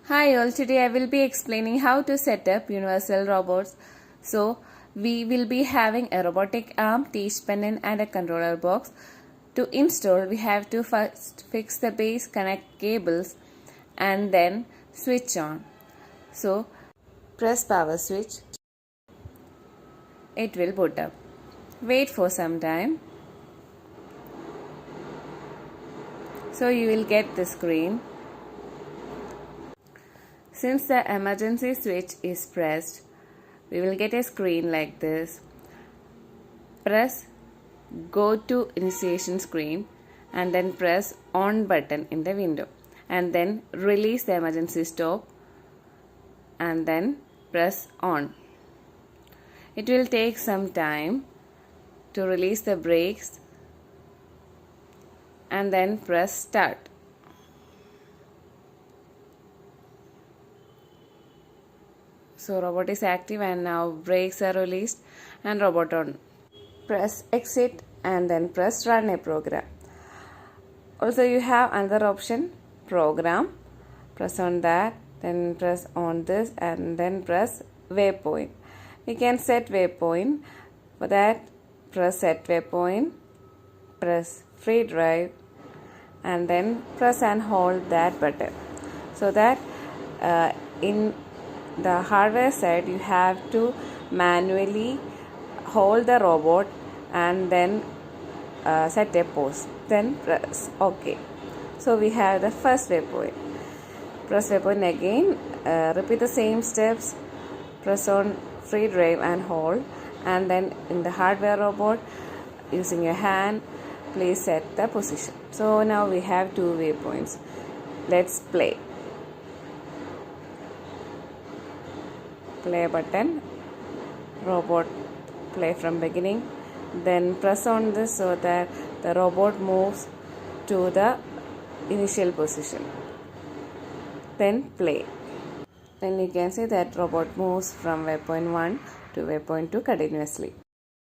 Hi all, today I will be explaining how to set up universal robots. So we will be having a robotic arm, teach pendant and a controller box. To install we have to first fix the base, connect cables and then switch on. So press power switch, it will boot up. Wait for some time. So you will get the screen. Since the emergency switch is pressed, we will get a screen like this. Press go to initiation screen and then press on button in the window and then release the emergency stop and then press on. It will take some time to release the brakes and then press start. So robot is active and now brakes are released and robot on. Press exit and then press run a program. Also you have another option, program. Press on that, then press on this and then press waypoint. We can set waypoint. For that press set waypoint, press free drive and then press and hold that button. So that in the hardware side you have to manually hold the robot and then set a pose, then press OK. So we have the first waypoint. Press waypoint again, repeat the same steps, press on free drive and hold, and then in the hardware robot using your hand please set the position. So now we have two waypoints. Let's play. Play button, robot play from beginning, then press on this so that the robot moves to the initial position, then play. Then you can see that robot moves from waypoint 1 to waypoint 2 continuously.